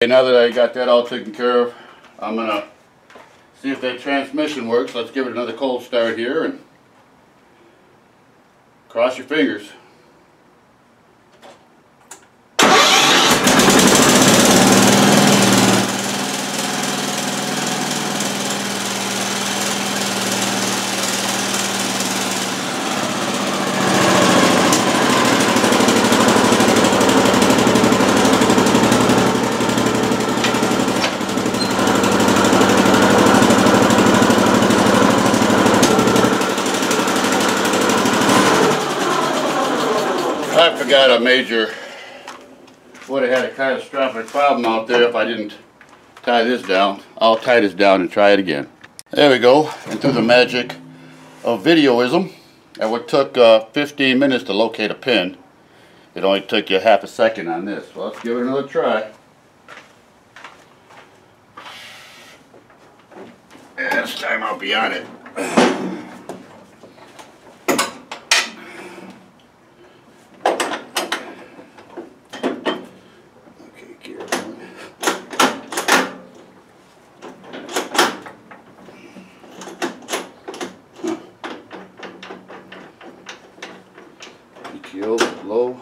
Now that I got that all taken care of, I'm gonna see if that transmission works. Let's give it another cold start here and cross your fingers. I forgot I would have had a catastrophic problem out there if I didn't tie this down. I'll tie this down and try it again. There we go. And through the magic of videoism, and what took 15 minutes to locate a pin, it only took you half a second on this. Well, let's give it another try. And this time I'll be on it. Low.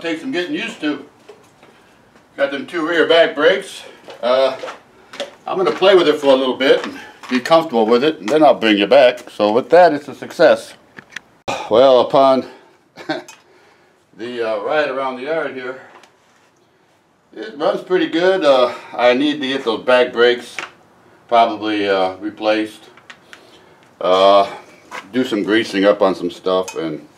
Take some getting used to. Got them two rear back brakes. I'm going to play with it for a little bit and be comfortable with it, and then I'll bring you back. So with that, it's a success. Well, upon the ride around the yard here, it runs pretty good. I need to get those back brakes probably replaced. Do some greasing up on some stuff, and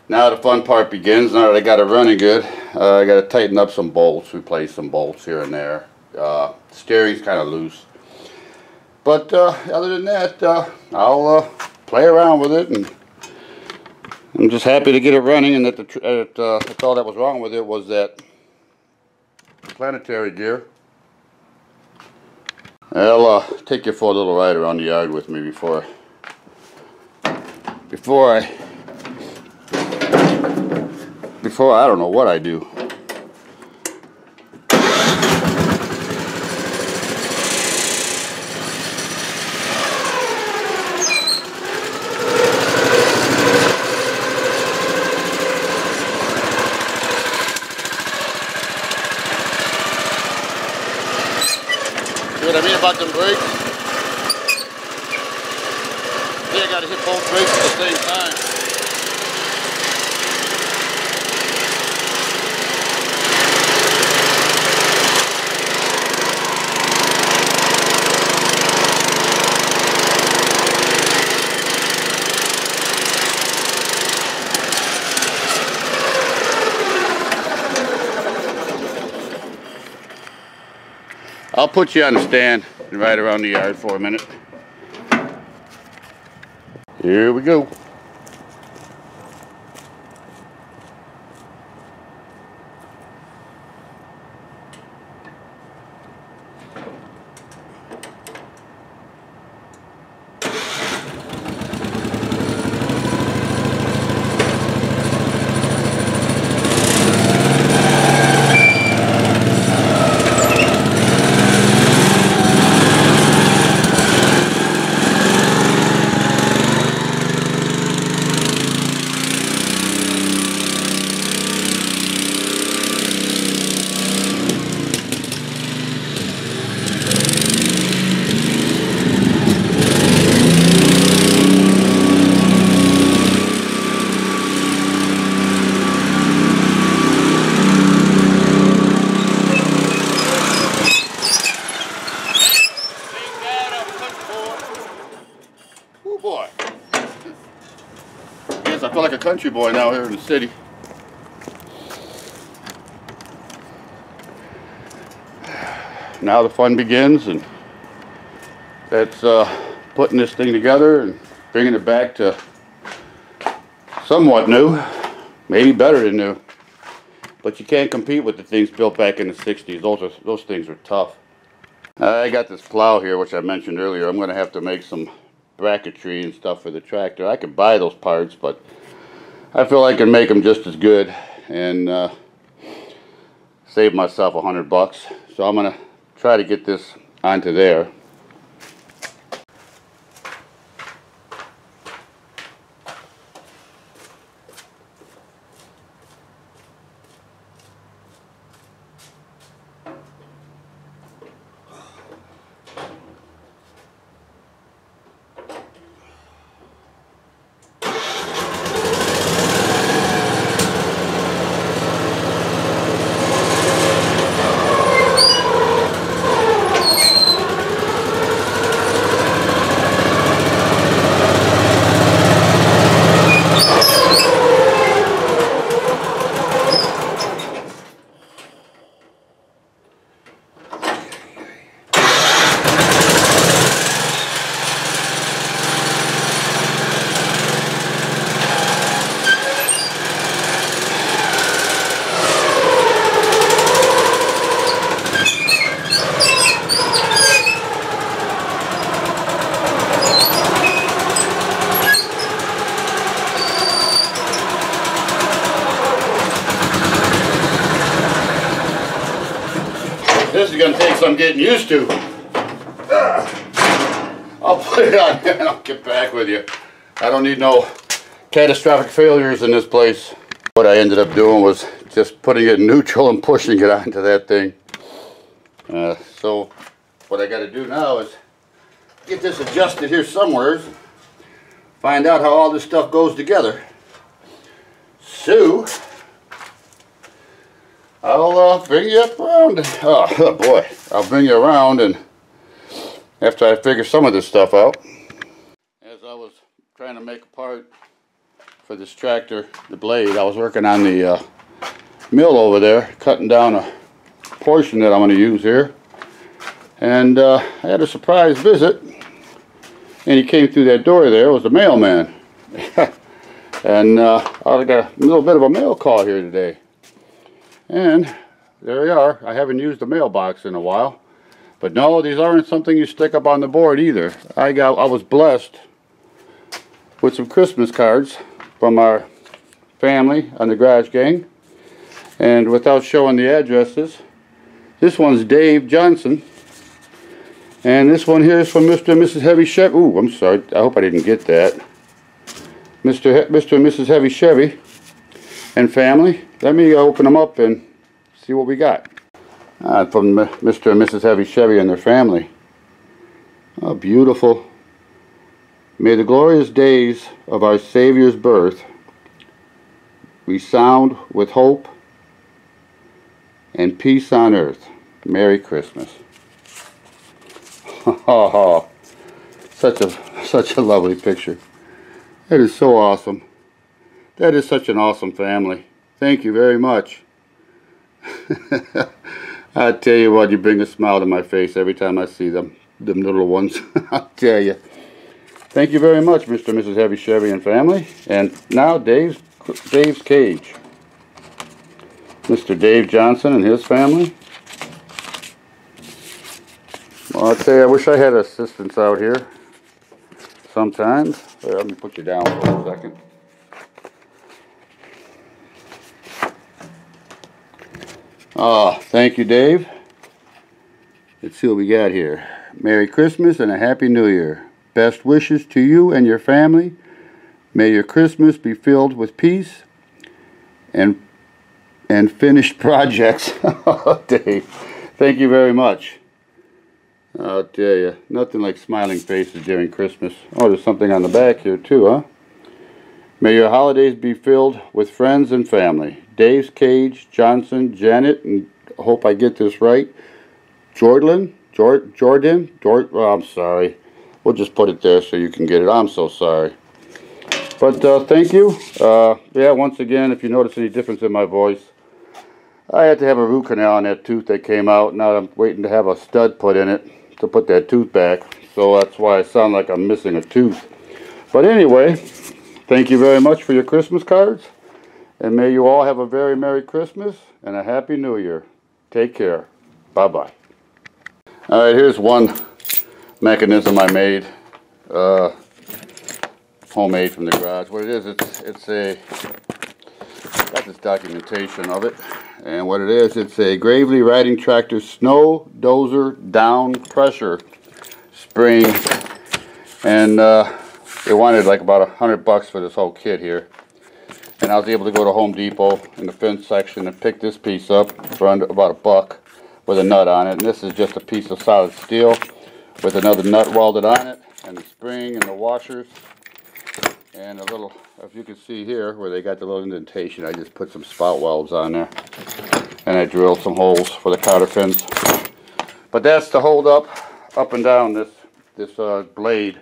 now the fun part begins. Now that I got it running good, I got to tighten up some bolts, replace some bolts here and there. Steering's kind of loose. But other than that, I'll play around with it, and I'm just happy to get it running. And that that's all that was wrong with it was that planetary gear. I'll take you for a little ride around the yard with me before I don't know what I do. See what I mean about them brakes? See, I gotta hit both brakes at the same time. I'll put you on the stand and ride around the yard for a minute. Here we go. feel like a country boy now here in the city. Now the fun begins, and that's putting this thing together and bringing it back to somewhat new, maybe better than new. But you can't compete with the things built back in the 60s. Those things are tough. I got this plow here, which I mentioned earlier. I'm going to have to make some bracketry and stuff for the tractor. I could buy those parts, but I feel I can make them just as good and save myself $100. So I'm going to try to get this onto there. This is going to take some getting used to. I'll put it on here and I'll get back with you. I don't need no catastrophic failures in this place. What I ended up doing was just putting it in neutral and pushing it onto that thing. So what I got to do now is get this adjusted here somewhere. Find out how all this stuff goes together. So I'll bring you up around. Oh boy, I'll bring you around, and after I figure some of this stuff out. As I was trying to make a part for this tractor, the blade, I was working on the mill over there, cutting down a portion that I'm going to use here. And I had a surprise visit, and he came through that door there. It was a mailman. And I got a little bit of a mail call here today. And there we are. I haven't used the mailbox in a while. But no, these aren't something you stick up on the board either. I was blessed with some Christmas cards from our family on the Garage Gang. And without showing the addresses, this one's Dave Johnson. And this one here is from Mr. and Mrs. Heavy Chevy. Ooh, I'm sorry. I hope I didn't get that. Mr. and Mrs. Heavy Chevy and family. Let me open them up and see what we got. From Mr. and Mrs. Heavy Chevy and their family. Oh, beautiful. May the glorious days of our Savior's birth resound with hope and peace on earth. Merry Christmas. Oh, such a lovely picture. That is so awesome. That is such an awesome family. Thank you very much. I tell you what, you bring a smile to my face every time I see them little ones. I'll tell you. Thank you very much, Mr. and Mrs. Heavy Chevy and family. And now Dave's cage. Mr. Dave Johnson and his family. Well, I'll tell you, I wish I had assistants out here sometimes. Here, let me put you down for a second. Thank you, Dave. Let's see what we got here. Merry Christmas and a Happy New Year. Best wishes to you and your family. May your Christmas be filled with peace and finished projects. Dave, thank you very much. I'll tell you, nothing like smiling faces during Christmas. Oh, there's something on the back here too, huh? May your holidays be filled with friends and family. Dave's Cage, Johnson, Janet, and I hope I get this right, Jordan, I'm sorry. We'll just put it there so you can get it. I'm so sorry. But thank you. Yeah, once again, if you notice any difference in my voice, I had to have a root canal on that tooth that came out. Now I'm waiting to have a stud put in it to put that tooth back. So that's why I sound like I'm missing a tooth. But anyway, thank you very much for your Christmas cards. And may you all have a very Merry Christmas and a Happy New Year. Take care. Bye-bye. Alright, here's one mechanism I made. Homemade from the garage. What it is, it's a, got this documentation of it. And what it is, it's a Gravely Riding Tractor Snow Dozer Down Pressure Spring. And they wanted like about $100 for this whole kit here. And I was able to go to Home Depot in the fence section and pick this piece up for about $1 with a nut on it. And this is just a piece of solid steel with another nut welded on it, and the spring and the washers. And a little, if you can see here where they got the little indentation, I just put some spout welds on there. And I drilled some holes for the counter fins. But that's to hold up and down this blade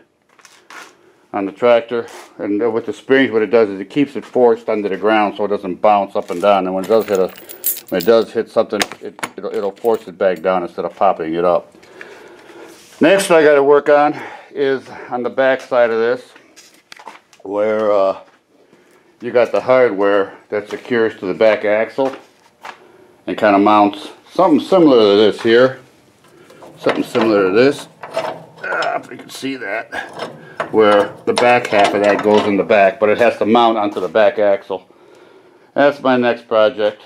on the tractor. And with the springs, what it does is it keeps it forced under the ground so it doesn't bounce up and down. And when it does hit something, it'll force it back down instead of popping it up. Next I got to work on is on the back side of this, where you got the hardware that secures to the back axle and kind of mounts something similar to this here. Something similar to this. If you can see that, where the back half of that goes in the back, but it has to mount onto the back axle. That's my next project.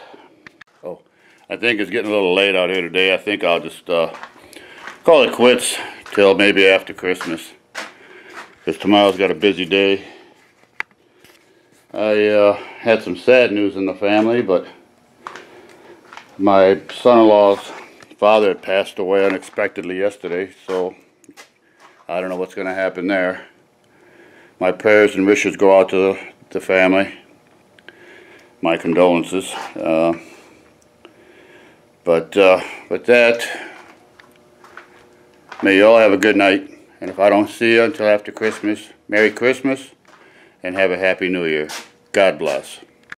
Oh, I think it's getting a little late out here today. I think I'll just call it quits till maybe after Christmas, because tomorrow's got a busy day. I had some sad news in the family, but my son-in-law's father had passed away unexpectedly yesterday, so I don't know what's going to happen there. My prayers and wishes go out to the family. My condolences. But with that, may you all have a good night. And if I don't see you until after Christmas, Merry Christmas and have a Happy New Year. God bless.